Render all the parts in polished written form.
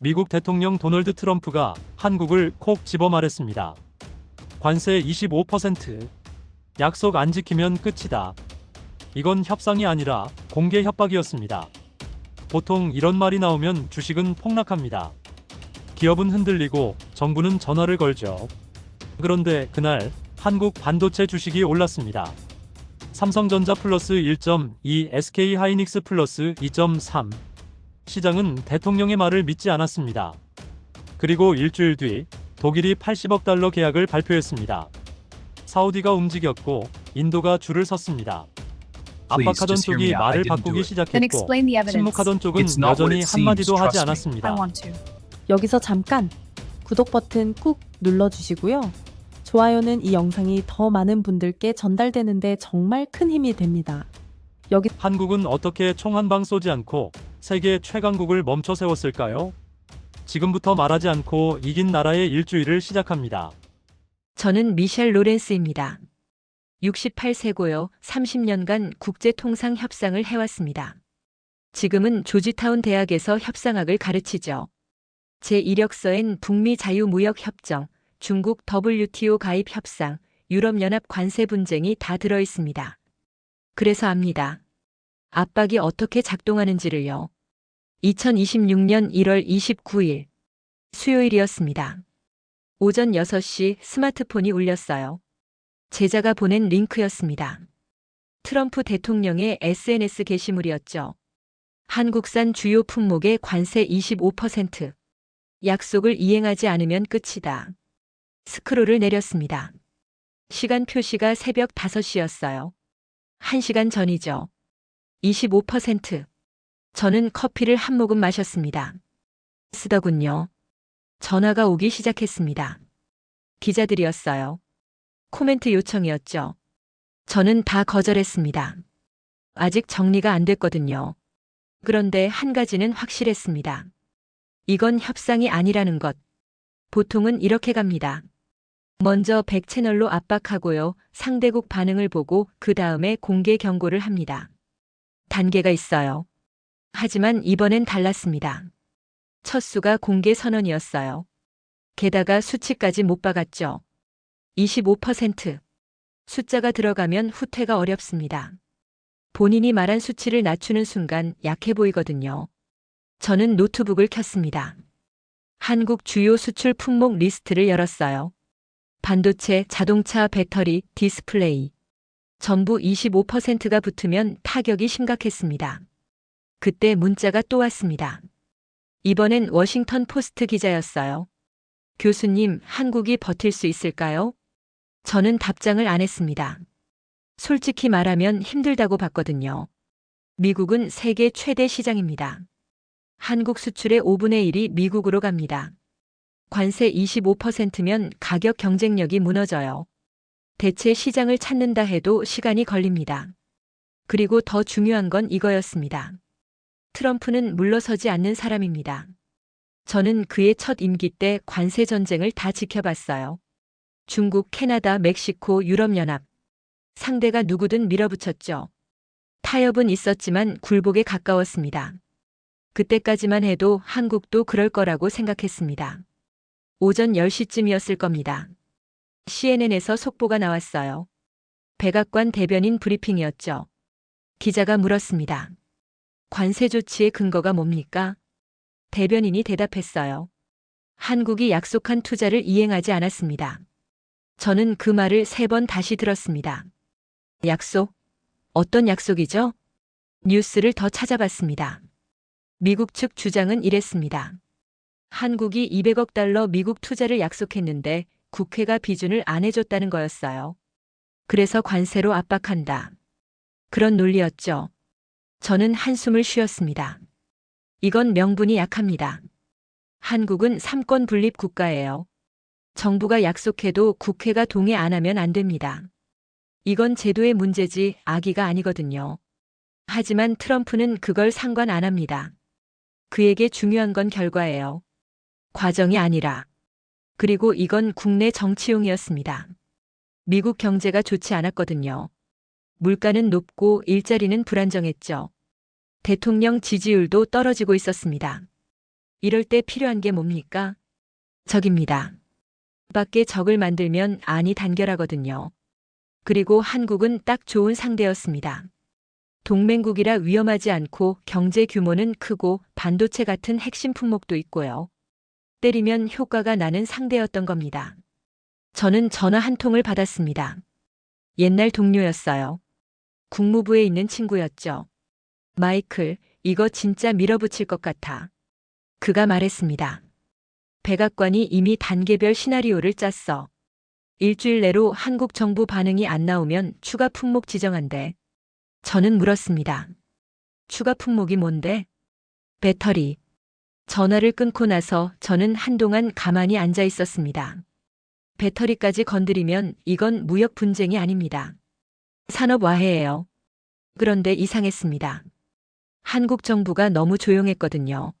미국 대통령 도널드 트럼프가 한국을 콕 집어 말했습니다. 관세 25%. 약속 안 지키면 끝이다. 이건 협상이 아니라 공개 협박이었습니다. 보통 이런 말이 나오면 주식은 폭락합니다. 기업은 흔들리고 정부는 전화를 걸죠. 그런데 그날 한국 반도체 주식이 올랐습니다. 삼성전자 플러스 1.2, SK하이닉스 플러스 2.3. 시장은 대통령의 말을 믿지 않았습니다. 그리고 일주일 뒤 독일이 80억 달러 계약을 발표했습니다. 사우디가 움직였고 인도가 줄을 섰습니다. 압박하던 쪽이 말을 바꾸기 시작했고 침묵하던 쪽은 여전히 한마디도 하지 않았습니다. 여기서 잠깐 구독 버튼 꾹 눌러주시고요. 좋아요는 이 영상이 더 많은 분들께 전달되는데 정말 큰 힘이 됩니다. 한국은 어떻게 총 한 방 쏘지 않고 세계 최강국을 멈춰 세웠을까요? 지금부터 말하지 않고 이긴 나라의 일주일을 시작합니다. 저는 미셸 로렌스입니다. 68세고요. 30년간 국제통상 협상을 해왔습니다. 지금은 조지타운 대학에서 협상학을 가르치죠. 제 이력서엔 북미 자유무역협정, 중국 WTO 가입 협상, 유럽연합 관세 분쟁이 다 들어있습니다. 그래서 압니다. 압박이 어떻게 작동하는지를요. 2026년 1월 29일 수요일이었습니다. 오전 6시 스마트폰이 울렸어요. 제자가 보낸 링크였습니다. 트럼프 대통령의 SNS 게시물이었죠. 한국산 주요 품목의 관세 25%. 약속을 이행하지 않으면 끝이다. 스크롤을 내렸습니다. 시간 표시가 새벽 5시였어요. 1시간 전이죠. 25%. 저는 커피를 한 모금 마셨습니다. 쓰더군요. 전화가 오기 시작했습니다. 기자들이었어요. 코멘트 요청이었죠. 저는 다 거절했습니다. 아직 정리가 안 됐거든요. 그런데 한 가지는 확실했습니다. 이건 협상이 아니라는 것. 보통은 이렇게 갑니다. 먼저 100채널로 압박하고요. 상대국 반응을 보고 그 다음에 공개 경고를 합니다. 단계가 있어요. 하지만 이번엔 달랐습니다. 첫 수가 공개 선언이었어요. 게다가 수치까지 못 박았죠. 25%. 숫자가 들어가면 후퇴가 어렵습니다. 본인이 말한 수치를 낮추는 순간 약해 보이거든요. 저는 노트북을 켰습니다. 한국 주요 수출 품목 리스트를 열었어요. 반도체, 자동차, 배터리, 디스플레이. 전부 25%가 붙으면 타격이 심각했습니다. 그때 문자가 또 왔습니다. 이번엔 워싱턴 포스트 기자였어요. 교수님, 한국이 버틸 수 있을까요? 저는 답장을 안 했습니다. 솔직히 말하면 힘들다고 봤거든요. 미국은 세계 최대 시장입니다. 한국 수출의 5분의 1이 미국으로 갑니다. 관세 25%면 가격 경쟁력이 무너져요. 대체 시장을 찾는다 해도 시간이 걸립니다. 그리고 더 중요한 건 이거였습니다. 트럼프는 물러서지 않는 사람입니다. 저는 그의 첫 임기 때 관세 전쟁을 다 지켜봤어요. 중국, 캐나다, 멕시코, 유럽연합. 상대가 누구든 밀어붙였죠. 타협은 있었지만 굴복에 가까웠습니다. 그때까지만 해도 한국도 그럴 거라고 생각했습니다. 오전 10시쯤이었을 겁니다. CNN에서 속보가 나왔어요. 백악관 대변인 브리핑이었죠. 기자가 물었습니다. 관세 조치의 근거가 뭡니까? 대변인이 대답했어요. 한국이 약속한 투자를 이행하지 않았습니다. 저는 그 말을 3번 다시 들었습니다. 약속? 어떤 약속이죠? 뉴스를 더 찾아봤습니다. 미국 측 주장은 이랬습니다. 한국이 200억 달러 미국 투자를 약속했는데 국회가 비준을 안 해줬다는 거였어요. 그래서 관세로 압박한다. 그런 논리였죠. 저는 한숨을 쉬었습니다. 이건 명분이 약합니다. 한국은 삼권 분립 국가예요. 정부가 약속해도 국회가 동의 안 하면 안 됩니다. 이건 제도의 문제지 악의가 아니거든요. 하지만 트럼프는 그걸 상관 안 합니다. 그에게 중요한 건 결과예요. 과정이 아니라. 그리고 이건 국내 정치용이었습니다. 미국 경제가 좋지 않았거든요. 물가는 높고 일자리는 불안정했죠. 대통령 지지율도 떨어지고 있었습니다. 이럴 때 필요한 게 뭡니까? 적입니다. 밖에 적을 만들면 안이 단결하거든요. 그리고 한국은 딱 좋은 상대였습니다. 동맹국이라 위험하지 않고 경제 규모는 크고 반도체 같은 핵심 품목도 있고요. 때리면 효과가 나는 상대였던 겁니다. 저는 전화 한 통을 받았습니다. 옛날 동료였어요. 국무부에 있는 친구였죠. 마이클, 이거 진짜 밀어붙일 것 같아. 그가 말했습니다. 백악관이 이미 단계별 시나리오를 짰어. 일주일 내로 한국 정부 반응이 안 나오면 추가 품목 지정한대. 저는 물었습니다. 추가 품목이 뭔데? 배터리. 전화를 끊고 나서 저는 한동안 가만히 앉아 있었습니다. 배터리까지 건드리면 이건 무역 분쟁이 아닙니다. 산업 와해예요. 그런데 이상했습니다. 한국 정부가 너무 조용했거든요.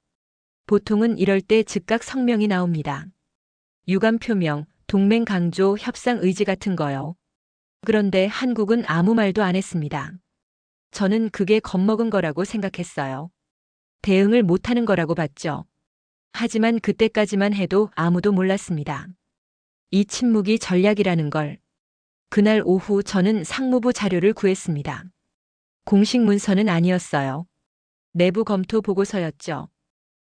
보통은 이럴 때 즉각 성명이 나옵니다. 유감 표명, 동맹 강조, 협상 의지 같은 거요. 그런데 한국은 아무 말도 안 했습니다. 저는 그게 겁먹은 거라고 생각했어요. 대응을 못하는 거라고 봤죠. 하지만 그때까지만 해도 아무도 몰랐습니다. 이 침묵이 전략이라는 걸. 그날 오후 저는 상무부 자료를 구했습니다. 공식 문서는 아니었어요. 내부 검토 보고서였죠.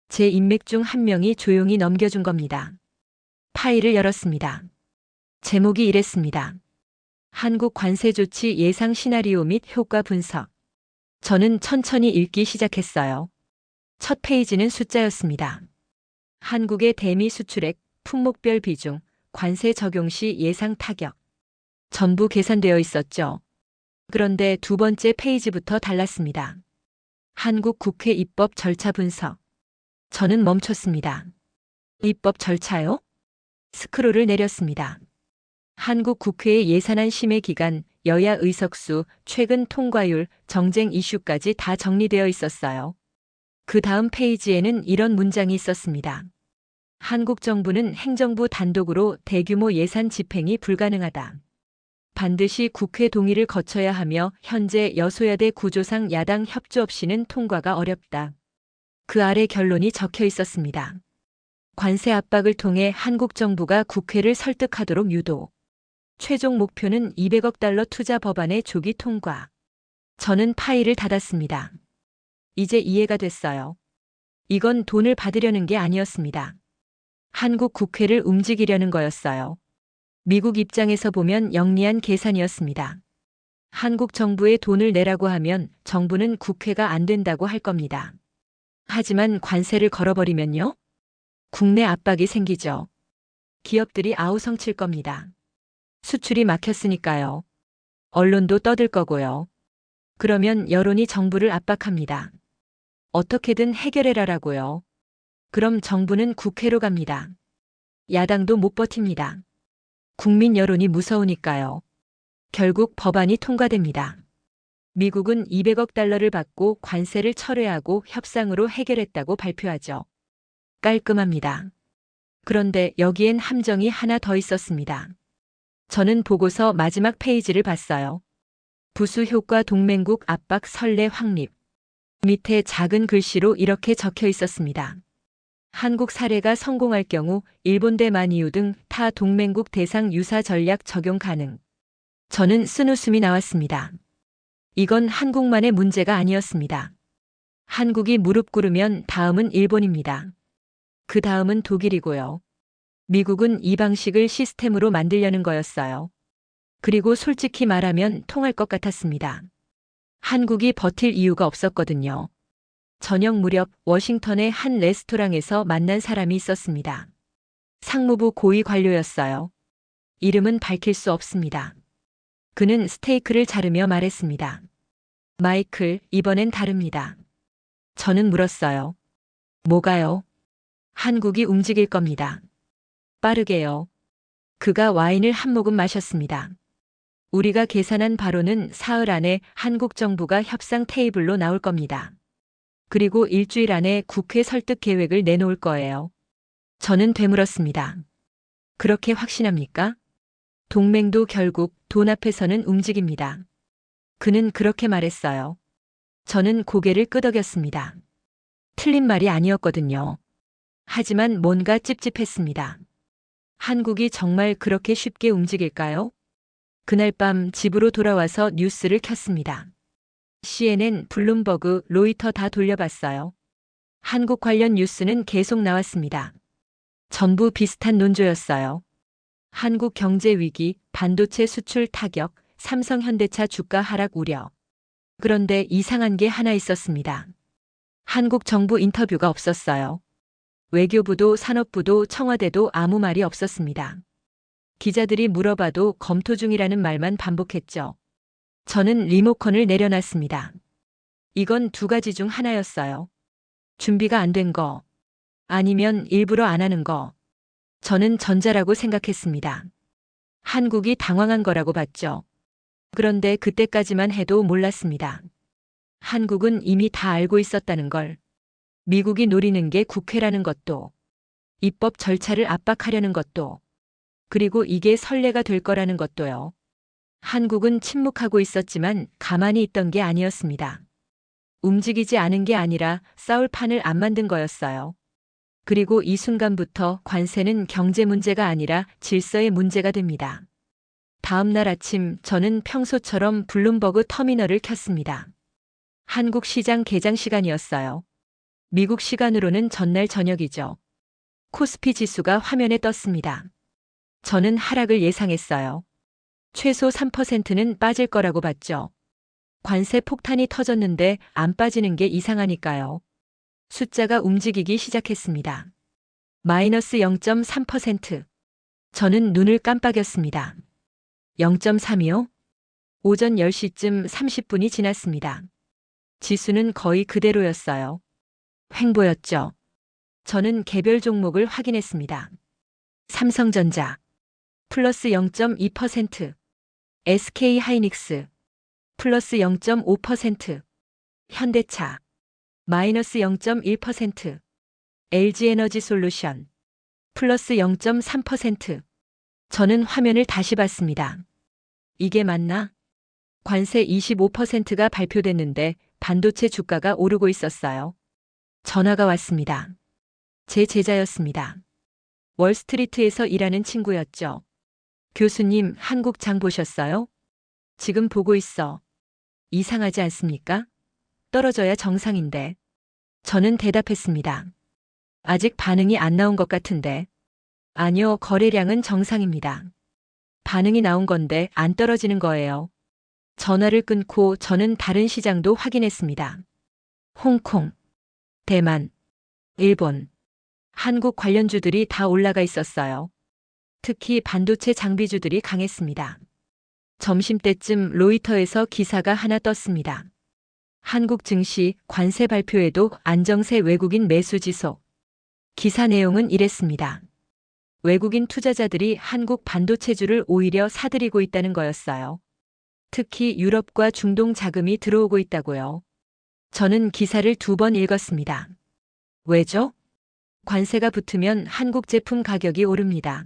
제 인맥 중 한 명이 조용히 넘겨준 겁니다. 파일을 열었습니다. 제목이 이랬습니다. 한국 관세 조치 예상 시나리오 및 효과 분석. 저는 천천히 읽기 시작했어요. 첫 페이지는 숫자였습니다. 한국의 대미 수출액, 품목별 비중, 관세 적용 시 예상 타격. 전부 계산되어 있었죠. 그런데 두 번째 페이지부터 달랐습니다. 한국 국회 입법 절차 분석. 저는 멈췄습니다. 입법 절차요? 스크롤을 내렸습니다. 한국 국회의 예산안 심의 기간, 여야 의석수, 최근 통과율, 정쟁 이슈까지 다 정리되어 있었어요. 그 다음 페이지에는 이런 문장이 있었습니다. 한국 정부는 행정부 단독으로 대규모 예산 집행이 불가능하다. 반드시 국회 동의를 거쳐야 하며 현재 여소야대 구조상 야당 협조 없이는 통과가 어렵다. 그 아래 결론이 적혀 있었습니다. 관세 압박을 통해 한국 정부가 국회를 설득하도록 유도. 최종 목표는 200억 달러 투자 법안의 조기 통과. 저는 파일을 닫았습니다. 이제 이해가 됐어요. 이건 돈을 받으려는 게 아니었습니다. 한국 국회를 움직이려는 거였어요. 미국 입장에서 보면 영리한 계산이었습니다. 한국 정부에 돈을 내라고 하면 정부는 국회가 안 된다고 할 겁니다. 하지만 관세를 걸어버리면요? 국내 압박이 생기죠. 기업들이 아우성칠 겁니다. 수출이 막혔으니까요. 언론도 떠들 거고요. 그러면 여론이 정부를 압박합니다. 어떻게든 해결해라라고요. 그럼 정부는 국회로 갑니다. 야당도 못 버팁니다. 국민 여론이 무서우니까요. 결국 법안이 통과됩니다. 미국은 200억 달러를 받고 관세를 철회하고 협상으로 해결했다고 발표하죠. 깔끔합니다. 그런데 여기엔 함정이 하나 더 있었습니다. 저는 보고서 마지막 페이지를 봤어요. 부수 효과 동맹국 압박 선례 확립. 밑에 작은 글씨로 이렇게 적혀 있었습니다. 한국 사례가 성공할 경우 일본 대 만이유 등 타 동맹국 대상 유사 전략 적용 가능. 저는 쓴웃음이 나왔습니다. 이건 한국만의 문제가 아니었습니다. 한국이 무릎 꿇으면 다음은 일본입니다. 그 다음은 독일이고요. 미국은 이 방식을 시스템으로 만들려는 거였어요. 그리고 솔직히 말하면 통할 것 같았습니다. 한국이 버틸 이유가 없었거든요. 저녁 무렵 워싱턴의 한 레스토랑에서 만난 사람이 있었습니다. 상무부 고위 관료였어요. 이름은 밝힐 수 없습니다. 그는 스테이크를 자르며 말했습니다. 마이클, 이번엔 다릅니다. 저는 물었어요. 뭐가요? 한국이 움직일 겁니다. 빠르게요. 그가 와인을 한 모금 마셨습니다. 우리가 계산한 바로는 사흘 안에 한국 정부가 협상 테이블로 나올 겁니다. 그리고 일주일 안에 국회 설득 계획을 내놓을 거예요. 저는 되물었습니다. 그렇게 확신합니까? 동맹도 결국 돈 앞에서는 움직입니다. 그는 그렇게 말했어요. 저는 고개를 끄덕였습니다. 틀린 말이 아니었거든요. 하지만 뭔가 찝찝했습니다. 한국이 정말 그렇게 쉽게 움직일까요? 그날 밤 집으로 돌아와서 뉴스를 켰습니다. CNN, 블룸버그, 로이터 다 돌려봤어요. 한국 관련 뉴스는 계속 나왔습니다. 전부 비슷한 논조였어요. 한국 경제 위기, 반도체 수출 타격, 삼성 현대차 주가 하락 우려. 그런데 이상한 게 하나 있었습니다. 한국 정부 인터뷰가 없었어요. 외교부도 산업부도 청와대도 아무 말이 없었습니다. 기자들이 물어봐도 검토 중이라는 말만 반복했죠. 저는 리모컨을 내려놨습니다. 이건 두 가지 중 하나였어요. 준비가 안 된 거, 아니면 일부러 안 하는 거. 저는 전자라고 생각했습니다. 한국이 당황한 거라고 봤죠. 그런데 그때까지만 해도 몰랐습니다. 한국은 이미 다 알고 있었다는 걸. 미국이 노리는 게 국회라는 것도, 입법 절차를 압박하려는 것도, 그리고 이게 선례가 될 거라는 것도요. 한국은 침묵하고 있었지만 가만히 있던 게 아니었습니다. 움직이지 않은 게 아니라 싸울 판을 안 만든 거였어요. 그리고 이 순간부터 관세는 경제 문제가 아니라 질서의 문제가 됩니다. 다음 날 아침 저는 평소처럼 블룸버그 터미널을 켰습니다. 한국 시장 개장 시간이었어요. 미국 시간으로는 전날 저녁이죠. 코스피 지수가 화면에 떴습니다. 저는 하락을 예상했어요. 최소 3%는 빠질 거라고 봤죠. 관세 폭탄이 터졌는데 안 빠지는 게 이상하니까요. 숫자가 움직이기 시작했습니다. 마이너스 0.3%. 저는 눈을 깜빡였습니다. 0.3이요? 오전 10시쯤 30분이 지났습니다. 지수는 거의 그대로였어요. 횡보였죠. 저는 개별 종목을 확인했습니다. 삼성전자 플러스 0.2%, SK 하이닉스 플러스 0.5%, 현대차 마이너스 0.1%, LG 에너지 솔루션 플러스 0.3%. 저는 화면을 다시 봤습니다. 이게 맞나? 관세 25%가 발표됐는데 반도체 주가가 오르고 있었어요. 전화가 왔습니다. 제 제자였습니다. 월스트리트에서 일하는 친구였죠. 교수님, 한국 장 보셨어요? 지금 보고 있어. 이상하지 않습니까? 떨어져야 정상인데. 저는 대답했습니다. 아직 반응이 안 나온 것 같은데. 아니요, 거래량은 정상입니다. 반응이 나온 건데 안 떨어지는 거예요. 전화를 끊고 저는 다른 시장도 확인했습니다. 홍콩, 대만, 일본, 한국 관련주들이 다 올라가 있었어요. 특히 반도체 장비주들이 강했습니다. 점심때쯤 로이터에서 기사가 하나 떴습니다. 한국 증시 관세 발표에도 안정세 외국인 매수 지속. 기사 내용은 이랬습니다. 외국인 투자자들이 한국 반도체주를 오히려 사들이고 있다는 거였어요. 특히 유럽과 중동 자금이 들어오고 있다고요. 저는 기사를 2번 읽었습니다. 왜죠? 관세가 붙으면 한국 제품 가격이 오릅니다.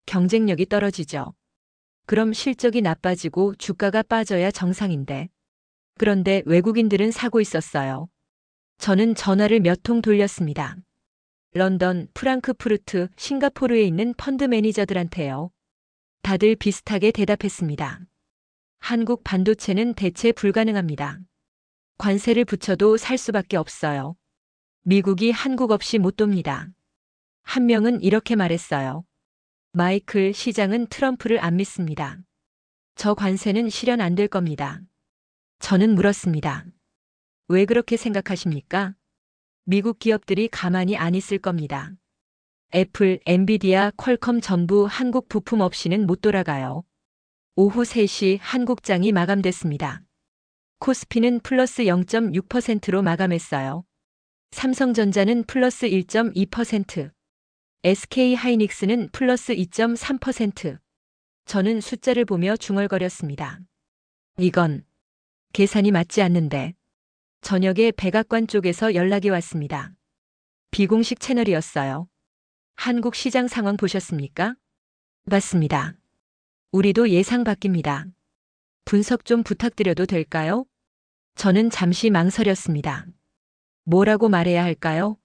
경쟁력이 떨어지죠. 그럼 실적이 나빠지고 주가가 빠져야 정상인데. 그런데 외국인들은 사고 있었어요. 저는 전화를 몇 통 돌렸습니다. 런던, 프랑크푸르트, 싱가포르에 있는 펀드 매니저들한테요. 다들 비슷하게 대답했습니다. 한국 반도체는 대체 불가능합니다. 관세를 붙여도 살 수밖에 없어요. 미국이 한국 없이 못 돕니다. 한 명은 이렇게 말했어요. 마이클 시장은 트럼프를 안 믿습니다. 저 관세는 실현 안 될 겁니다. 저는 물었습니다. 왜 그렇게 생각하십니까? 미국 기업들이 가만히 안 있을 겁니다. 애플, 엔비디아, 퀄컴 전부 한국 부품 없이는 못 돌아가요. 오후 3시 한국장이 마감됐습니다. 코스피는 플러스 0.6%로 마감했어요. 삼성전자는 플러스 1.2%, SK 하이닉스는 플러스 2.3%. 저는 숫자를 보며 중얼거렸습니다. 이건 계산이 맞지 않는데. 저녁에 백악관 쪽에서 연락이 왔습니다. 비공식 채널이었어요. 한국 시장 상황 보셨습니까? 맞습니다. 우리도 예상 바뀝니다. 분석 좀 부탁드려도 될까요? 저는 잠시 망설였습니다. 뭐라고 말해야 할까요?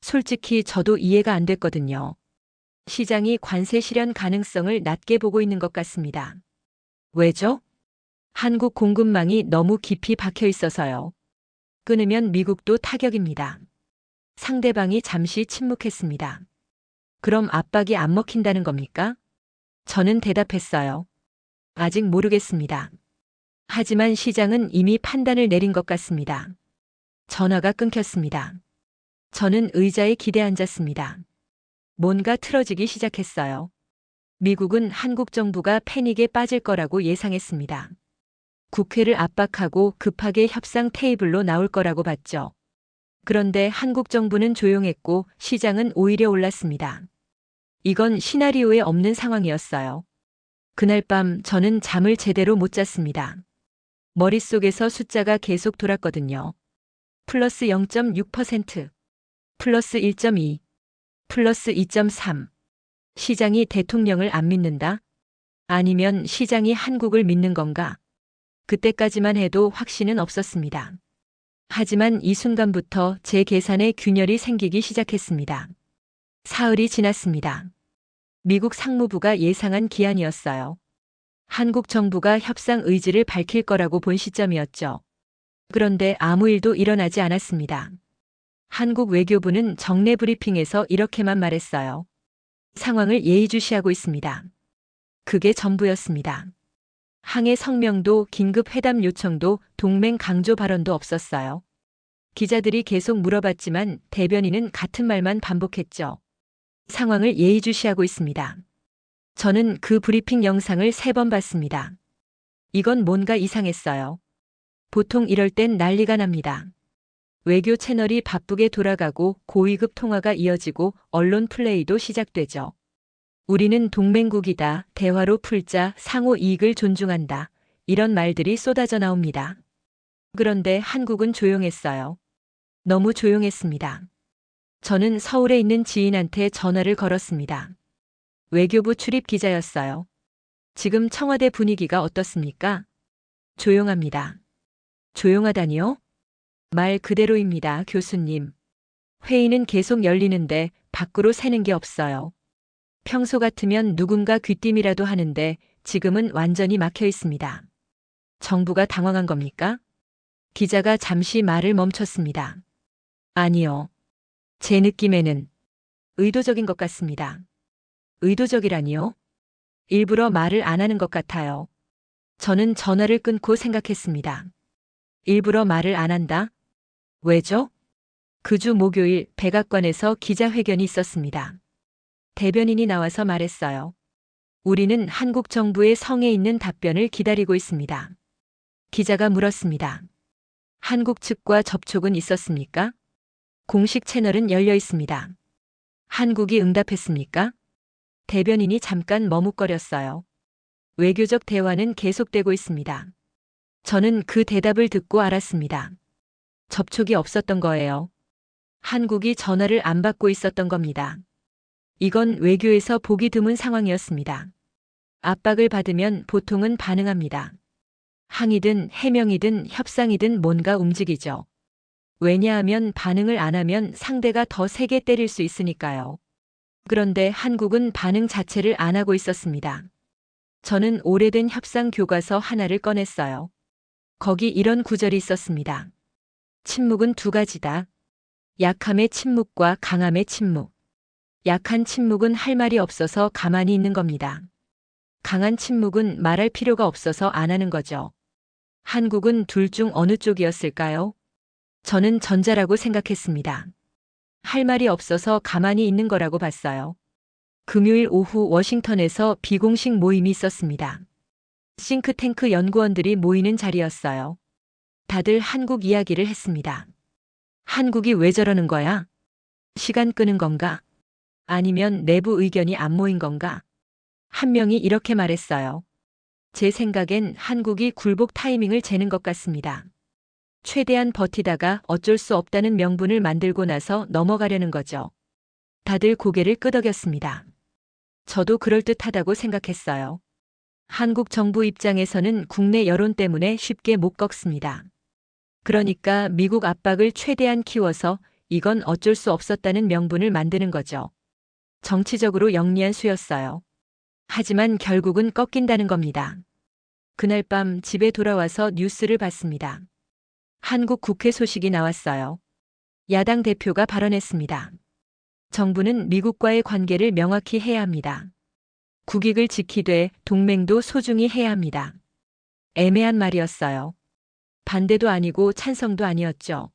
솔직히 저도 이해가 안 됐거든요. 시장이 관세 실현 가능성을 낮게 보고 있는 것 같습니다. 왜죠? 한국 공급망이 너무 깊이 박혀 있어서요. 끊으면 미국도 타격입니다. 상대방이 잠시 침묵했습니다. 그럼 압박이 안 먹힌다는 겁니까? 저는 대답했어요. 아직 모르겠습니다. 하지만 시장은 이미 판단을 내린 것 같습니다. 전화가 끊겼습니다. 저는 의자에 기대 앉았습니다. 뭔가 틀어지기 시작했어요. 미국은 한국 정부가 패닉에 빠질 거라고 예상했습니다. 국회를 압박하고 급하게 협상 테이블로 나올 거라고 봤죠. 그런데 한국 정부는 조용했고 시장은 오히려 올랐습니다. 이건 시나리오에 없는 상황이었어요. 그날 밤 저는 잠을 제대로 못 잤습니다. 머릿속에서 숫자가 계속 돌았거든요. 플러스 0.6%, 플러스 1.2, 플러스 2.3. 시장이 대통령을 안 믿는다? 아니면 시장이 한국을 믿는 건가? 그때까지만 해도 확신은 없었습니다. 하지만 이 순간부터 제 계산에 균열이 생기기 시작했습니다. 사흘이 지났습니다. 미국 상무부가 예상한 기한이었어요. 한국 정부가 협상 의지를 밝힐 거라고 본 시점이었죠. 그런데 아무 일도 일어나지 않았습니다. 한국 외교부는 정례 브리핑에서 이렇게만 말했어요. 상황을 예의주시하고 있습니다. 그게 전부였습니다. 항해 성명도 긴급 회담 요청도 동맹 강조 발언도 없었어요. 기자들이 계속 물어봤지만 대변인은 같은 말만 반복했죠. 상황을 예의주시하고 있습니다. 저는 그 브리핑 영상을 3번 봤습니다. 이건 뭔가 이상했어요. 보통 이럴 땐 난리가 납니다. 외교 채널이 바쁘게 돌아가고 고위급 통화가 이어지고 언론 플레이도 시작되죠. 우리는 동맹국이다, 대화로 풀자, 상호 이익을 존중한다. 이런 말들이 쏟아져 나옵니다. 그런데 한국은 조용했어요. 너무 조용했습니다. 저는 서울에 있는 지인한테 전화를 걸었습니다. 외교부 출입 기자였어요. 지금 청와대 분위기가 어떻습니까? 조용합니다. 조용하다니요? 말 그대로입니다, 교수님. 회의는 계속 열리는데 밖으로 새는 게 없어요. 평소 같으면 누군가 귀띔이라도 하는데 지금은 완전히 막혀 있습니다. 정부가 당황한 겁니까? 기자가 잠시 말을 멈췄습니다. 아니요. 제 느낌에는 의도적인 것 같습니다. 의도적이라니요? 일부러 말을 안 하는 것 같아요. 저는 전화를 끊고 생각했습니다. 일부러 말을 안 한다? 왜죠? 그 주 목요일 백악관에서 기자회견이 있었습니다. 대변인이 나와서 말했어요. 우리는 한국 정부의 성에 있는 답변을 기다리고 있습니다. 기자가 물었습니다. 한국 측과 접촉은 있었습니까? 공식 채널은 열려 있습니다. 한국이 응답했습니까? 대변인이 잠깐 머뭇거렸어요. 외교적 대화는 계속되고 있습니다. 저는 그 대답을 듣고 알았습니다. 접촉이 없었던 거예요. 한국이 전화를 안 받고 있었던 겁니다. 이건 외교에서 보기 드문 상황이었습니다. 압박을 받으면 보통은 반응합니다. 항의든 해명이든 협상이든 뭔가 움직이죠. 왜냐하면 반응을 안 하면 상대가 더 세게 때릴 수 있으니까요. 그런데 한국은 반응 자체를 안 하고 있었습니다. 저는 오래된 협상 교과서 하나를 꺼냈어요. 거기 이런 구절이 있었습니다. 침묵은 2가지다. 약함의 침묵과 강함의 침묵. 약한 침묵은 할 말이 없어서 가만히 있는 겁니다. 강한 침묵은 말할 필요가 없어서 안 하는 거죠. 한국은 둘 중 어느 쪽이었을까요? 저는 전자라고 생각했습니다. 할 말이 없어서 가만히 있는 거라고 봤어요. 금요일 오후 워싱턴에서 비공식 모임이 있었습니다. 싱크탱크 연구원들이 모이는 자리였어요. 다들 한국 이야기를 했습니다. 한국이 왜 저러는 거야? 시간 끄는 건가? 아니면 내부 의견이 안 모인 건가? 한 명이 이렇게 말했어요. 제 생각엔 한국이 굴복 타이밍을 재는 것 같습니다. 최대한 버티다가 어쩔 수 없다는 명분을 만들고 나서 넘어가려는 거죠. 다들 고개를 끄덕였습니다. 저도 그럴듯하다고 생각했어요. 한국 정부 입장에서는 국내 여론 때문에 쉽게 못 꺾습니다. 그러니까 미국 압박을 최대한 키워서 이건 어쩔 수 없었다는 명분을 만드는 거죠. 정치적으로 영리한 수였어요. 하지만 결국은 꺾인다는 겁니다. 그날 밤 집에 돌아와서 뉴스를 봤습니다. 한국 국회 소식이 나왔어요. 야당 대표가 발언했습니다. 정부는 미국과의 관계를 명확히 해야 합니다. 국익을 지키되 동맹도 소중히 해야 합니다. 애매한 말이었어요. 반대도 아니고 찬성도 아니었죠.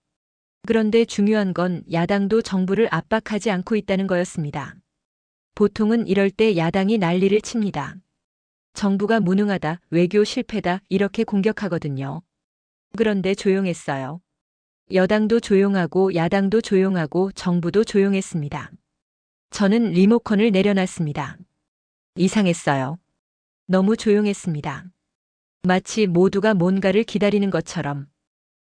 그런데 중요한 건 야당도 정부를 압박하지 않고 있다는 거였습니다. 보통은 이럴 때 야당이 난리를 칩니다. 정부가 무능하다, 외교 실패다 이렇게 공격하거든요. 그런데 조용했어요. 여당도 조용하고 야당도 조용하고 정부도 조용했습니다. 저는 리모컨을 내려놨습니다. 이상했어요. 너무 조용했습니다. 마치 모두가 뭔가를 기다리는 것처럼.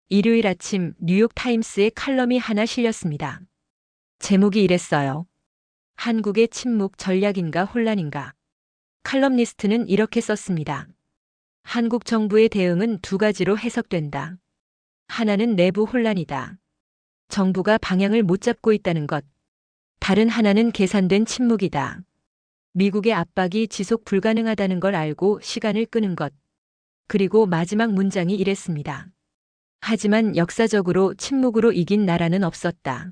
일요일 아침 뉴욕타임스에 칼럼이 하나 실렸습니다. 제목이 이랬어요. 한국의 침묵 전략인가 혼란인가. 칼럼니스트는 이렇게 썼습니다. 한국 정부의 대응은 두 가지로 해석된다. 하나는 내부 혼란이다. 정부가 방향을 못 잡고 있다는 것. 다른 하나는 계산된 침묵이다. 미국의 압박이 지속 불가능하다는 걸 알고 시간을 끄는 것. 그리고 마지막 문장이 이랬습니다. 하지만 역사적으로 침묵으로 이긴 나라는 없었다.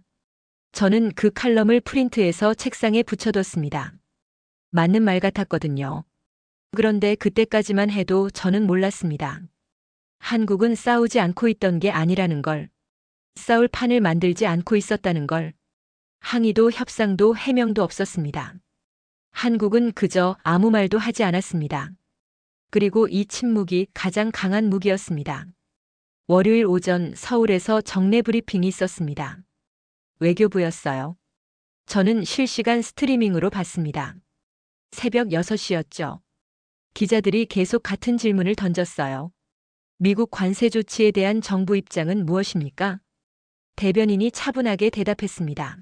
저는 그 칼럼을 프린트해서 책상에 붙여뒀습니다. 맞는 말 같았거든요. 그런데 그때까지만 해도 저는 몰랐습니다. 한국은 싸우지 않고 있던 게 아니라는 걸. 싸울 판을 만들지 않고 있었다는 걸. 항의도 협상도 해명도 없었습니다. 한국은 그저 아무 말도 하지 않았습니다. 그리고 이 침묵이 가장 강한 무기였습니다. 월요일 오전 서울에서 정례 브리핑이 있었습니다. 외교부였어요. 저는 실시간 스트리밍으로 봤습니다. 새벽 6시였죠. 기자들이 계속 같은 질문을 던졌어요. 미국 관세 조치에 대한 정부 입장은 무엇입니까? 대변인이 차분하게 대답했습니다.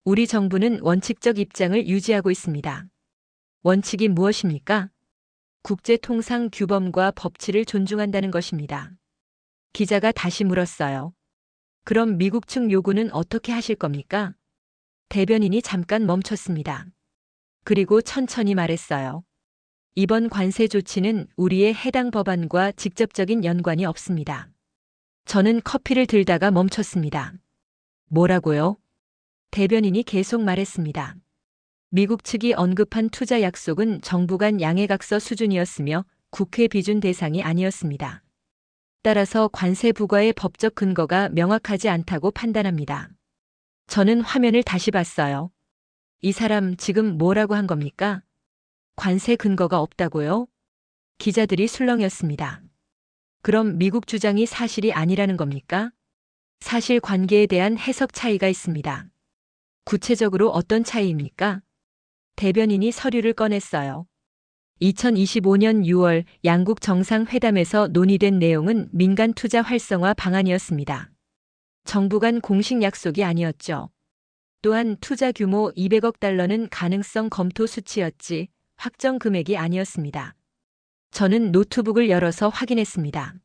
우리 정부는 원칙적 입장을 유지하고 있습니다. 원칙이 무엇입니까? 국제통상 규범과 법치를 존중한다는 것입니다. 기자가 다시 물었어요. 그럼 미국 측 요구는 어떻게 하실 겁니까? 대변인이 잠깐 멈췄습니다. 그리고 천천히 말했어요. 이번 관세 조치는 우리의 해당 법안과 직접적인 연관이 없습니다. 저는 커피를 들다가 멈췄습니다. 뭐라고요? 대변인이 계속 말했습니다. 미국 측이 언급한 투자 약속은 정부 간 양해각서 수준이었으며 국회 비준 대상이 아니었습니다. 따라서 관세 부과의 법적 근거가 명확하지 않다고 판단합니다. 저는 화면을 다시 봤어요. 이 사람 지금 뭐라고 한 겁니까? 관세 근거가 없다고요? 기자들이 술렁였습니다. 그럼 미국 주장이 사실이 아니라는 겁니까? 사실 관계에 대한 해석 차이가 있습니다. 구체적으로 어떤 차이입니까? 대변인이 서류를 꺼냈어요. 2025년 6월 양국 정상회담에서 논의된 내용은 민간 투자 활성화 방안이었습니다. 정부 간 공식 약속이 아니었죠. 또한 투자 규모 200억 달러는 가능성 검토 수치였지 확정 금액이 아니었습니다. 저는 노트북을 열어서 확인했습니다.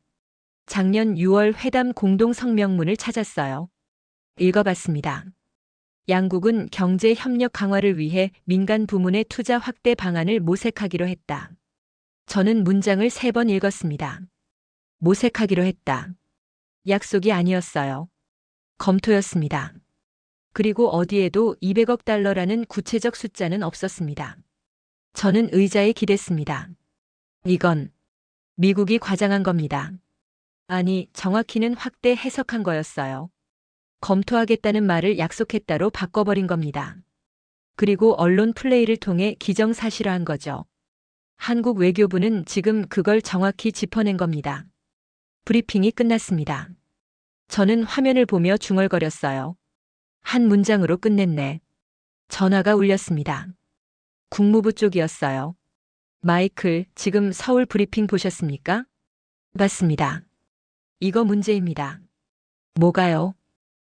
작년 6월 회담 공동 성명문을 찾았어요. 읽어봤습니다. 양국은 경제 협력 강화를 위해 민간 부문의 투자 확대 방안을 모색하기로 했다. 저는 문장을 3번 읽었습니다. 모색하기로 했다. 약속이 아니었어요. 검토였습니다. 그리고 어디에도 200억 달러라는 구체적 숫자는 없었습니다. 저는 의자에 기댔습니다. 이건 미국이 과장한 겁니다. 아니, 정확히는 확대 해석한 거였어요. 검토하겠다는 말을 약속했다로 바꿔버린 겁니다. 그리고 언론 플레이를 통해 기정사실화한 거죠. 한국 외교부는 지금 그걸 정확히 짚어낸 겁니다. 브리핑이 끝났습니다. 저는 화면을 보며 중얼거렸어요. 한 문장으로 끝냈네. 전화가 울렸습니다. 국무부 쪽이었어요. 마이클, 지금 서울 브리핑 보셨습니까? 맞습니다. 이거 문제입니다. 뭐가요?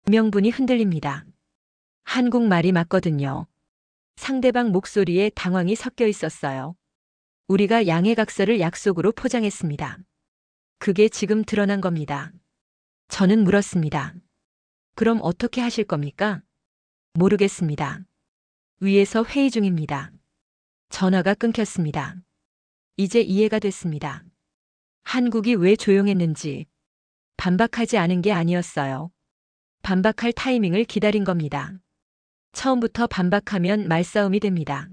명분이 흔들립니다. 한국말이 맞거든요. 상대방 목소리에 당황이 섞여 있었어요. 우리가 양해각서를 약속으로 포장했습니다. 그게 지금 드러난 겁니다. 저는 물었습니다. 그럼 어떻게 하실 겁니까? 모르겠습니다. 위에서 회의 중입니다. 전화가 끊겼습니다. 이제 이해가 됐습니다. 한국이 왜 조용했는지. 반박하지 않은 게 아니었어요. 반박할 타이밍을 기다린 겁니다. 처음부터 반박하면 말싸움이 됩니다.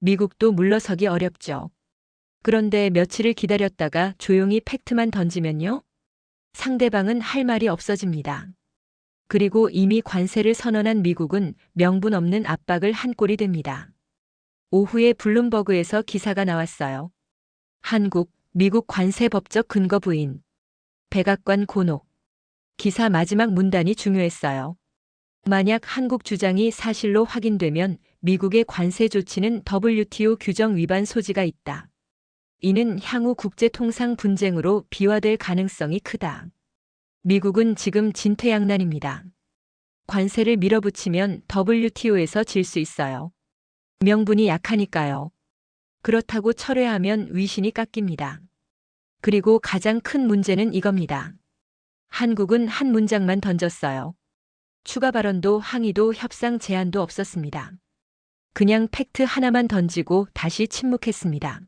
미국도 물러서기 어렵죠. 그런데 며칠을 기다렸다가 조용히 팩트만 던지면요? 상대방은 할 말이 없어집니다. 그리고 이미 관세를 선언한 미국은 명분 없는 압박을 한 꼴이 됩니다. 오후에 블룸버그에서 기사가 나왔어요. 한국, 미국 관세 법적 근거 부인. 백악관 곤혹. 기사 마지막 문단이 중요했어요. 만약 한국 주장이 사실로 확인되면 미국의 관세 조치는 WTO 규정 위반 소지가 있다. 이는 향후 국제통상 분쟁으로 비화될 가능성이 크다. 미국은 지금 진퇴양난입니다. 관세를 밀어붙이면 WTO에서 질 수 있어요. 명분이 약하니까요. 그렇다고 철회하면 위신이 깎입니다. 그리고 가장 큰 문제는 이겁니다. 한국은 한 문장만 던졌어요. 추가 발언도 항의도 협상 제안도 없었습니다. 그냥 팩트 하나만 던지고 다시 침묵했습니다.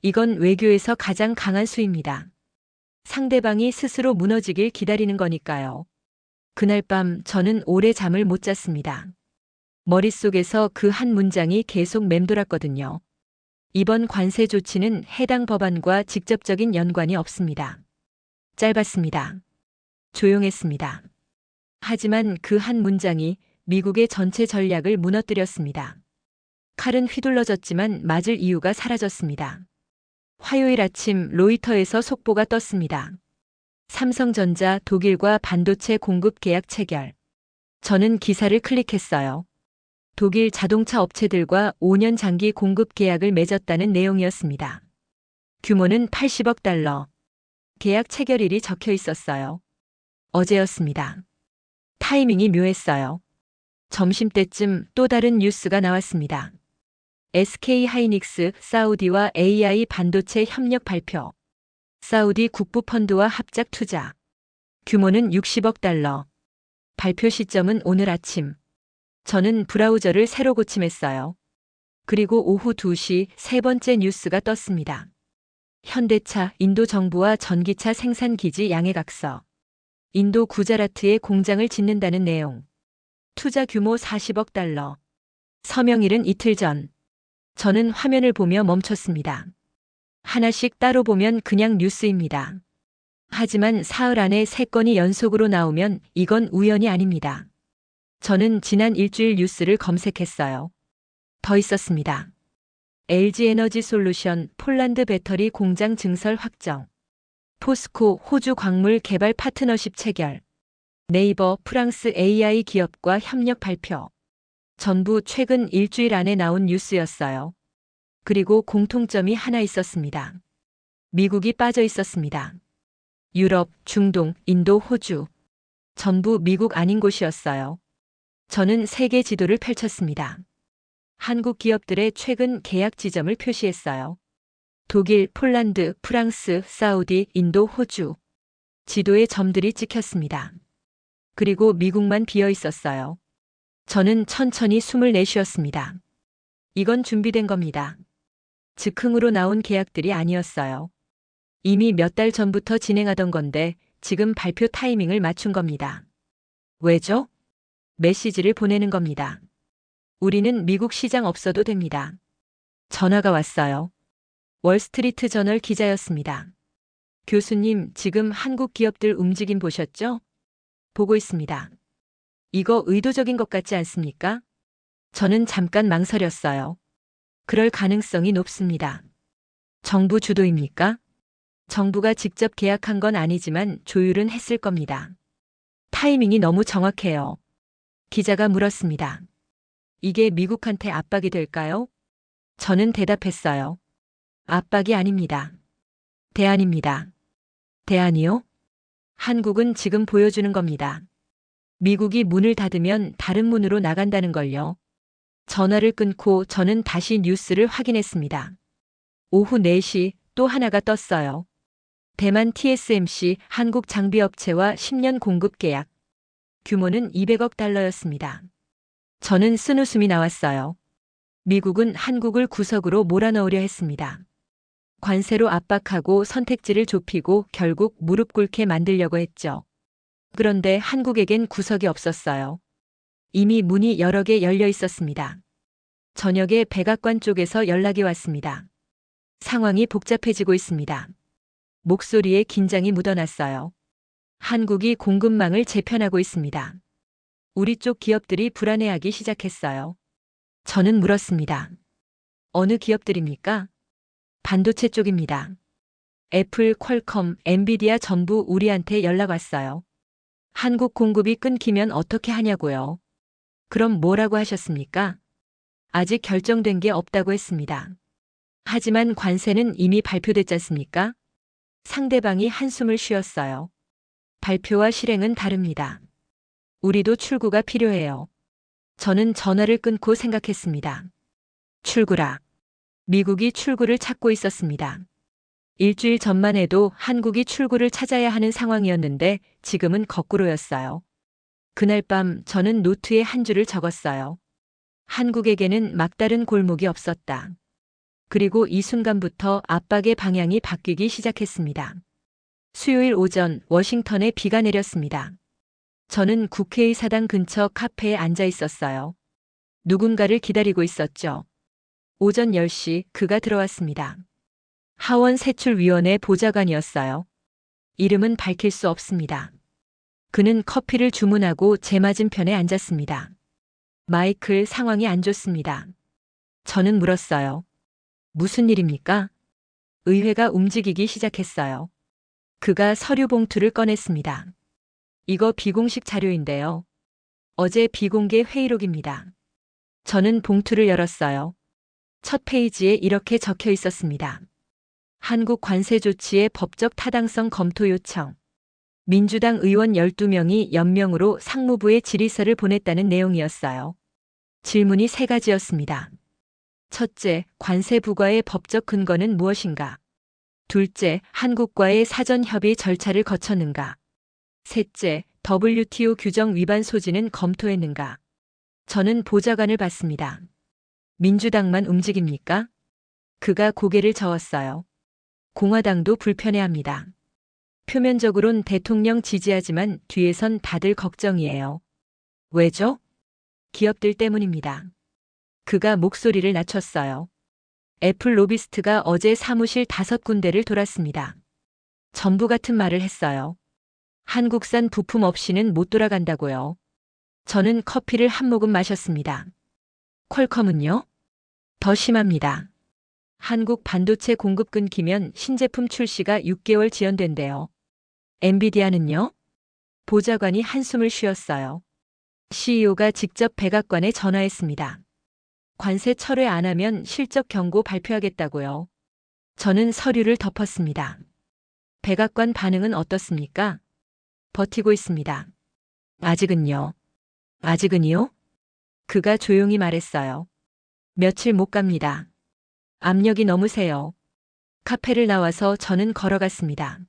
이건 외교에서 가장 강한 수입니다. 상대방이 스스로 무너지길 기다리는 거니까요. 그날 밤 저는 오래 잠을 못 잤습니다. 머릿속에서 그 한 문장이 계속 맴돌았거든요. 이번 관세 조치는 해당 법안과 직접적인 연관이 없습니다. 짧았습니다. 조용했습니다. 하지만 그 한 문장이 미국의 전체 전략을 무너뜨렸습니다. 칼은 휘둘러졌지만 맞을 이유가 사라졌습니다. 화요일 아침 로이터에서 속보가 떴습니다. 삼성전자 독일과 반도체 공급 계약 체결. 저는 기사를 클릭했어요. 독일 자동차 업체들과 5년 장기 공급 계약을 맺었다는 내용이었습니다. 규모는 80억 달러. 계약 체결일이 적혀 있었어요. 어제였습니다. 타이밍이 묘했어요. 점심때쯤 또 다른 뉴스가 나왔습니다. SK 하이닉스 사우디와 AI 반도체 협력 발표. 사우디 국부 펀드와 합작 투자. 규모는 60억 달러. 발표 시점은 오늘 아침. 저는 브라우저를 새로 고침했어요. 그리고 오후 2시 세 번째 뉴스가 떴습니다. 현대차 인도 정부와 전기차 생산 기지 양해각서. 인도 구자라트에 공장을 짓는다는 내용. 투자 규모 40억 달러. 서명일은 이틀 전. 저는 화면을 보며 멈췄습니다. 하나씩 따로 보면 그냥 뉴스입니다. 하지만 사흘 안에 3건이 연속으로 나오면 이건 우연이 아닙니다. 저는 지난 일주일 뉴스를 검색했어요. 더 있었습니다. LG 에너지 솔루션 폴란드 배터리 공장 증설 확정. 포스코 호주 광물 개발 파트너십 체결. 네이버 프랑스 AI 기업과 협력 발표. 전부 최근 일주일 안에 나온 뉴스였어요. 그리고 공통점이 하나 있었습니다. 미국이 빠져 있었습니다. 유럽, 중동, 인도, 호주. 전부 미국 아닌 곳이었어요. 저는 세계 지도를 펼쳤습니다. 한국 기업들의 최근 계약 지점을 표시했어요. 독일, 폴란드, 프랑스, 사우디, 인도, 호주. 지도에 점들이 찍혔습니다. 그리고 미국만 비어 있었어요. 저는 천천히 숨을 내쉬었습니다. 이건 준비된 겁니다. 즉흥으로 나온 계약들이 아니었어요. 이미 몇 달 전부터 진행하던 건데 지금 발표 타이밍을 맞춘 겁니다. 왜죠? 메시지를 보내는 겁니다. 우리는 미국 시장 없어도 됩니다. 전화가 왔어요. 월스트리트 저널 기자였습니다. 교수님, 지금 한국 기업들 움직임 보셨죠? 보고 있습니다. 이거 의도적인 것 같지 않습니까? 저는 잠깐 망설였어요. 그럴 가능성이 높습니다. 정부 주도입니까? 정부가 직접 계약한 건 아니지만 조율은 했을 겁니다. 타이밍이 너무 정확해요. 기자가 물었습니다. 이게 미국한테 압박이 될까요? 저는 대답했어요. 압박이 아닙니다. 대안입니다. 대안이요? 한국은 지금 보여주는 겁니다. 미국이 문을 닫으면 다른 문으로 나간다는 걸요. 전화를 끊고 저는 다시 뉴스를 확인했습니다. 오후 4시 또 하나가 떴어요. 대만 TSMC 한국 장비업체와 10년 공급 계약. 규모는 200억 달러였습니다. 저는 쓴웃음이 나왔어요. 미국은 한국을 구석으로 몰아넣으려 했습니다. 관세로 압박하고 선택지를 좁히고 결국 무릎 꿇게 만들려고 했죠. 그런데 한국에겐 구석이 없었어요. 이미 문이 여러 개 열려 있었습니다. 저녁에 백악관 쪽에서 연락이 왔습니다. 상황이 복잡해지고 있습니다. 목소리에 긴장이 묻어났어요. 한국이 공급망을 재편하고 있습니다. 우리 쪽 기업들이 불안해하기 시작했어요. 저는 물었습니다. 어느 기업들입니까? 반도체 쪽입니다. 애플, 퀄컴, 엔비디아 전부 우리한테 연락 왔어요. 한국 공급이 끊기면 어떻게 하냐고요. 그럼 뭐라고 하셨습니까? 아직 결정된 게 없다고 했습니다. 하지만 관세는 이미 발표됐지 않습니까? 상대방이 한숨을 쉬었어요. 발표와 실행은 다릅니다. 우리도 출구가 필요해요. 저는 전화를 끊고 생각했습니다. 출구라. 미국이 출구를 찾고 있었습니다. 일주일 전만 해도 한국이 출구를 찾아야 하는 상황이었는데 지금은 거꾸로였어요. 그날 밤 저는 노트에 한 줄을 적었어요. 한국에게는 막다른 골목이 없었다. 그리고 이 순간부터 압박의 방향이 바뀌기 시작했습니다. 수요일 오전 워싱턴에 비가 내렸습니다. 저는 국회의사당 근처 카페에 앉아 있었어요. 누군가를 기다리고 있었죠. 오전 10시 그가 들어왔습니다. 하원 세출위원회 보좌관이었어요. 이름은 밝힐 수 없습니다. 그는 커피를 주문하고 제 맞은편에 앉았습니다. 마이클, 상황이 안 좋습니다. 저는 물었어요. 무슨 일입니까? 의회가 움직이기 시작했어요. 그가 서류 봉투를 꺼냈습니다. 이거 비공식 자료인데요. 어제 비공개 회의록입니다. 저는 봉투를 열었어요. 첫 페이지에 이렇게 적혀 있었습니다. 한국 관세 조치의 법적 타당성 검토 요청. 민주당 의원 12명이 연명으로 상무부에 질의서를 보냈다는 내용이었어요. 질문이 3가지였습니다. 첫째, 관세 부과의 법적 근거는 무엇인가? 둘째, 한국과의 사전 협의 절차를 거쳤는가? 셋째, WTO 규정 위반 소지는 검토했는가? 저는 보좌관을 봤습니다. 민주당만 움직입니까? 그가 고개를 저었어요. 공화당도 불편해합니다. 표면적으론 대통령 지지하지만 뒤에선 다들 걱정이에요. 왜죠? 기업들 때문입니다. 그가 목소리를 낮췄어요. 애플 로비스트가 어제 사무실 5군데를 돌았습니다. 전부 같은 말을 했어요. 한국산 부품 없이는 못 돌아간다고요. 저는 커피를 한 모금 마셨습니다. 퀄컴은요? 더 심합니다. 한국 반도체 공급 끊기면 신제품 출시가 6개월 지연된대요. 엔비디아는요? 보좌관이 한숨을 쉬었어요. CEO가 직접 백악관에 전화했습니다. 관세 철회 안 하면 실적 경고 발표하겠다고요. 저는 서류를 덮었습니다. 백악관 반응은 어떻습니까? 버티고 있습니다. 아직은요. 아직은요? 그가 조용히 말했어요. 며칠 못 갑니다. 압력이 너무 세요. 카페를 나와서 저는 걸어갔습니다.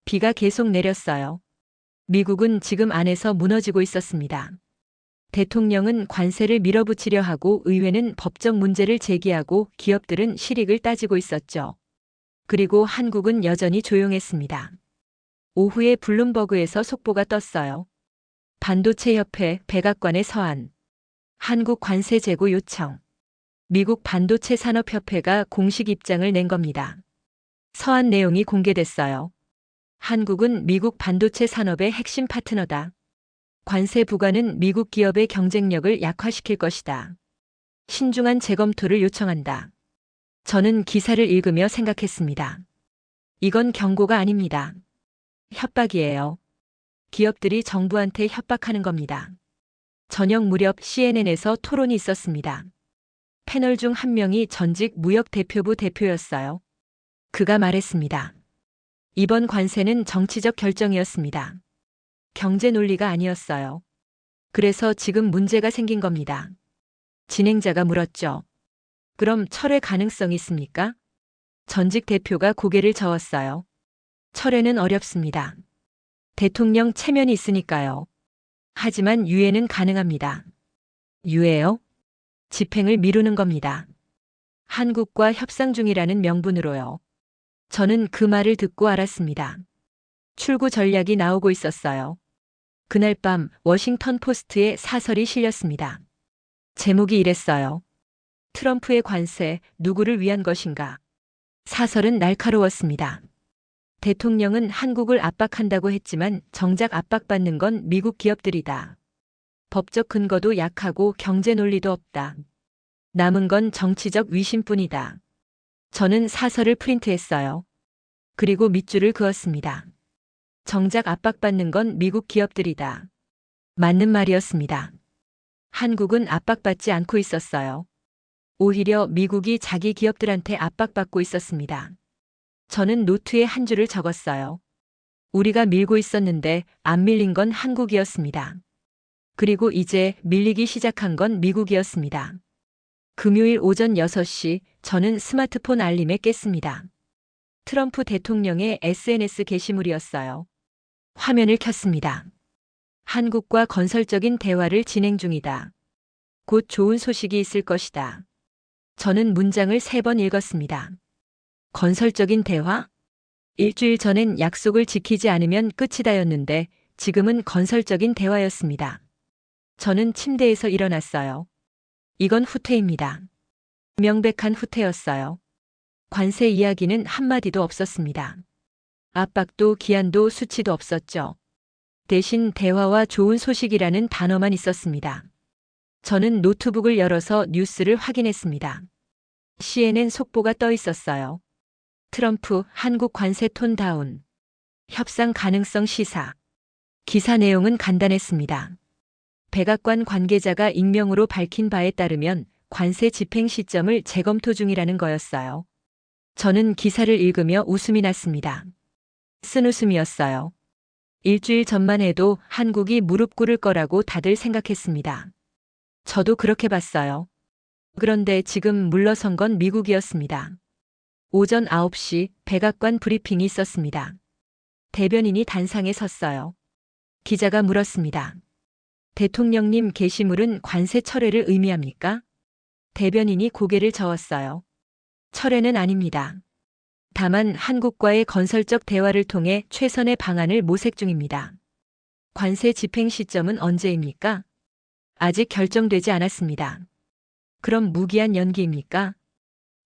비가 계속 내렸어요. 미국은 지금 안에서 무너지고 있었습니다. 대통령은 관세를 밀어붙이려 하고 의회는 법적 문제를 제기하고 기업들은 실익을 따지고 있었죠. 그리고 한국은 여전히 조용했습니다. 오후에 블룸버그에서 속보가 떴어요. 반도체협회 백악관의 서한. 한국 관세 재고 요청. 미국 반도체 산업협회가 공식 입장을 낸 겁니다. 서한 내용이 공개됐어요. 한국은 미국 반도체 산업의 핵심 파트너다. 관세 부과는 미국 기업의 경쟁력을 약화시킬 것이다. 신중한 재검토를 요청한다. 저는 기사를 읽으며 생각했습니다. 이건 경고가 아닙니다. 협박이에요. 기업들이 정부한테 협박하는 겁니다. 저녁 무렵 CNN에서 토론이 있었습니다. 패널 중 한 명이 전직 무역대표부 대표였어요. 그가 말했습니다. 이번 관세는 정치적 결정이었습니다. 경제 논리가 아니었어요. 그래서 지금 문제가 생긴 겁니다. 진행자가 물었죠. 그럼 철회 가능성이 있습니까? 전직 대표가 고개를 저었어요. 철회는 어렵습니다. 대통령 체면이 있으니까요. 하지만 유예는 가능합니다. 유예요? 집행을 미루는 겁니다. 한국과 협상 중이라는 명분으로요. 저는 그 말을 듣고 알았습니다. 출구 전략이 나오고 있었어요. 그날 밤 워싱턴 포스트에 사설이 실렸습니다. 제목이 이랬어요. 트럼프의 관세, 누구를 위한 것인가? 사설은 날카로웠습니다. 대통령은 한국을 압박한다고 했지만 정작 압박받는 건 미국 기업들이다. 법적 근거도 약하고 경제 논리도 없다. 남은 건 정치적 위신뿐이다. 저는 사설을 프린트했어요. 그리고 밑줄을 그었습니다. 정작 압박받는 건 미국 기업들이다. 맞는 말이었습니다. 한국은 압박받지 않고 있었어요. 오히려 미국이 자기 기업들한테 압박받고 있었습니다. 저는 노트에 한 줄을 적었어요. 우리가 밀고 있었는데 안 밀린 건 한국이었습니다. 그리고 이제 밀리기 시작한 건 미국이었습니다. 금요일 오전 6시 저는 스마트폰 알림에 깼습니다. 트럼프 대통령의 SNS 게시물이었어요. 화면을 켰습니다. 한국과 건설적인 대화를 진행 중이다. 곧 좋은 소식이 있을 것이다. 저는 문장을 3번 읽었습니다. 건설적인 대화? 일주일 전엔 약속을 지키지 않으면 끝이다였는데 지금은 건설적인 대화였습니다. 저는 침대에서 일어났어요. 이건 후퇴입니다. 명백한 후퇴였어요. 관세 이야기는 한마디도 없었습니다. 압박도 기한도 수치도 없었죠. 대신 대화와 좋은 소식이라는 단어만 있었습니다. 저는 노트북을 열어서 뉴스를 확인했습니다. CNN 속보가 떠 있었어요. 트럼프 한국 관세 톤 다운. 협상 가능성 시사. 기사 내용은 간단했습니다. 백악관 관계자가 익명으로 밝힌 바에 따르면 관세 집행 시점을 재검토 중이라는 거였어요. 저는 기사를 읽으며 웃음이 났습니다. 쓴웃음이었어요. 일주일 전만 해도 한국이 무릎 꿇을 거라고 다들 생각했습니다. 저도 그렇게 봤어요. 그런데 지금 물러선 건 미국이었습니다. 오전 9시 백악관 브리핑이 있었습니다. 대변인이 단상에 섰어요. 기자가 물었습니다. 대통령님 게시물은 관세 철회를 의미합니까? 대변인이 고개를 저었어요. 철회는 아닙니다. 다만 한국과의 건설적 대화를 통해 최선의 방안을 모색 중입니다. 관세 집행 시점은 언제입니까? 아직 결정되지 않았습니다. 그럼 무기한 연기입니까?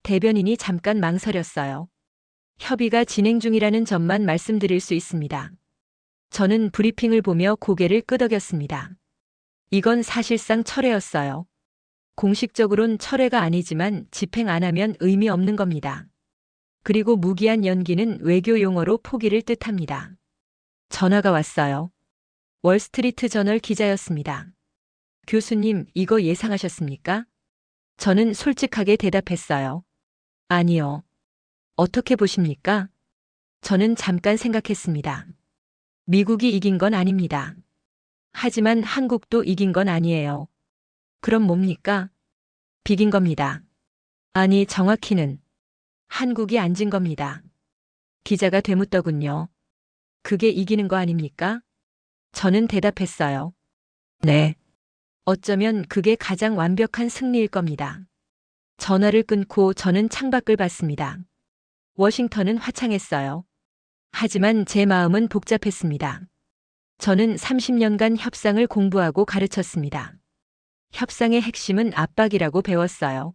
대변인이 잠깐 망설였어요. 협의가 진행 중이라는 점만 말씀드릴 수 있습니다. 저는 브리핑을 보며 고개를 끄덕였습니다. 이건 사실상 철회였어요. 공식적으론 철회가 아니지만 집행 안 하면 의미 없는 겁니다. 그리고 무기한 연기는 외교 용어로 포기를 뜻합니다. 전화가 왔어요. 월스트리트 저널 기자였습니다. 교수님, 이거 예상하셨습니까? 저는 솔직하게 대답했어요. 아니요. 어떻게 보십니까? 저는 잠깐 생각했습니다. 미국이 이긴 건 아닙니다. 하지만 한국도 이긴 건 아니에요. 그럼 뭡니까? 비긴 겁니다. 아니, 정확히는 한국이 안 진 겁니다. 기자가 되묻더군요. 그게 이기는 거 아닙니까? 저는 대답했어요. 네. 어쩌면 그게 가장 완벽한 승리일 겁니다. 전화를 끊고 저는 창밖을 봤습니다. 워싱턴은 화창했어요. 하지만 제 마음은 복잡했습니다. 저는 30년간 협상을 공부하고 가르쳤습니다. 협상의 핵심은 압박이라고 배웠어요.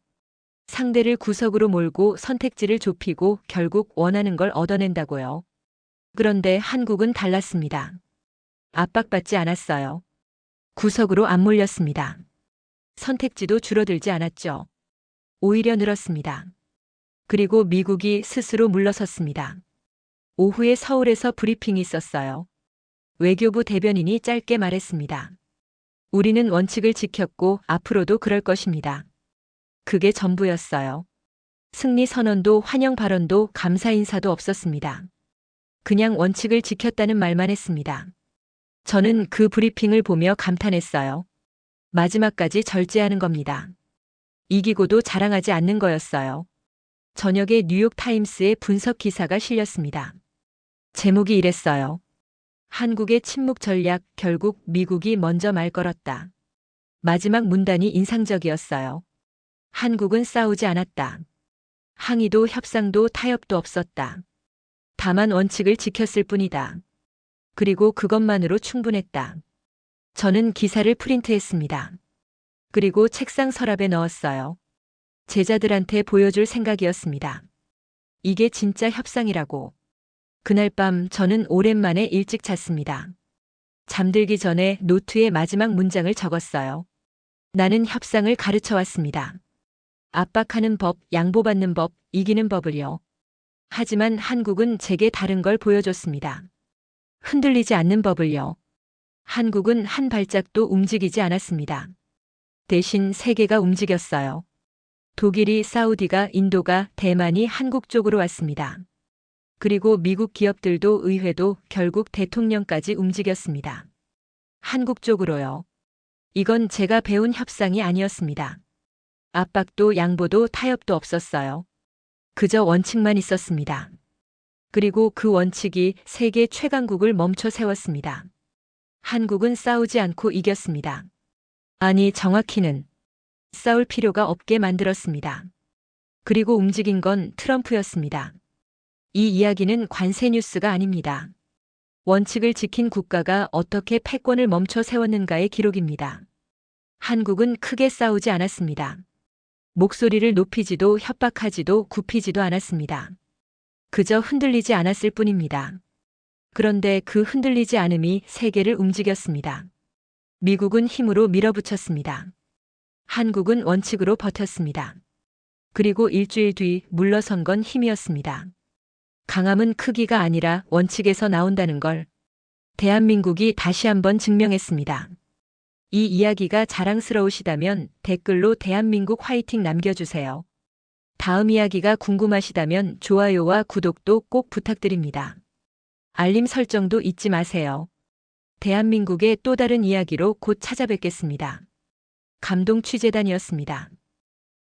상대를 구석으로 몰고 선택지를 좁히고 결국 원하는 걸 얻어낸다고요. 그런데 한국은 달랐습니다. 압박받지 않았어요. 구석으로 안 몰렸습니다. 선택지도 줄어들지 않았죠. 오히려 늘었습니다. 그리고 미국이 스스로 물러섰습니다. 오후에 서울에서 브리핑이 있었어요. 외교부 대변인이 짧게 말했습니다. 우리는 원칙을 지켰고 앞으로도 그럴 것입니다. 그게 전부였어요. 승리 선언도 환영 발언도 감사 인사도 없었습니다. 그냥 원칙을 지켰다는 말만 했습니다. 저는 그 브리핑을 보며 감탄했어요. 마지막까지 절제하는 겁니다. 이기고도 자랑하지 않는 거였어요. 저녁에 뉴욕 타임스의 분석 기사가 실렸습니다. 제목이 이랬어요. 한국의 침묵 전략, 결국 미국이 먼저 말 걸었다. 마지막 문단이 인상적이었어요. 한국은 싸우지 않았다. 항의도 협상도 타협도 없었다. 다만 원칙을 지켰을 뿐이다. 그리고 그것만으로 충분했다. 저는 기사를 프린트했습니다. 그리고 책상 서랍에 넣었어요. 제자들한테 보여줄 생각이었습니다. 이게 진짜 협상이라고. 그날 밤 저는 오랜만에 일찍 잤습니다. 잠들기 전에 노트에 마지막 문장을 적었어요. 나는 협상을 가르쳐 왔습니다. 압박하는 법, 양보받는 법, 이기는 법을요. 하지만 한국은 제게 다른 걸 보여줬습니다. 흔들리지 않는 법을요. 한국은 한 발짝도 움직이지 않았습니다. 대신 세계가 움직였어요. 독일이, 사우디가, 인도가, 대만이 한국 쪽으로 왔습니다. 그리고 미국 기업들도 의회도 결국 대통령까지 움직였습니다. 한국 쪽으로요. 이건 제가 배운 협상이 아니었습니다. 압박도 양보도 타협도 없었어요. 그저 원칙만 있었습니다. 그리고 그 원칙이 세계 최강국을 멈춰 세웠습니다. 한국은 싸우지 않고 이겼습니다. 아니, 정확히는 싸울 필요가 없게 만들었습니다. 그리고 움직인 건 트럼프였습니다. 이 이야기는 관세 뉴스가 아닙니다. 원칙을 지킨 국가가 어떻게 패권을 멈춰 세웠는가의 기록입니다. 한국은 크게 싸우지 않았습니다. 목소리를 높이지도 협박하지도 굽히지도 않았습니다. 그저 흔들리지 않았을 뿐입니다. 그런데 그 흔들리지 않음이 세계를 움직였습니다. 미국은 힘으로 밀어붙였습니다. 한국은 원칙으로 버텼습니다. 그리고 일주일 뒤 물러선 건 힘이었습니다. 강함은 크기가 아니라 원칙에서 나온다는 걸 대한민국이 다시 한번 증명했습니다. 이 이야기가 자랑스러우시다면 댓글로 대한민국 화이팅 남겨주세요. 다음 이야기가 궁금하시다면 좋아요와 구독도 꼭 부탁드립니다. 알림 설정도 잊지 마세요. 대한민국의 또 다른 이야기로 곧 찾아뵙겠습니다. 감동 취재단이었습니다.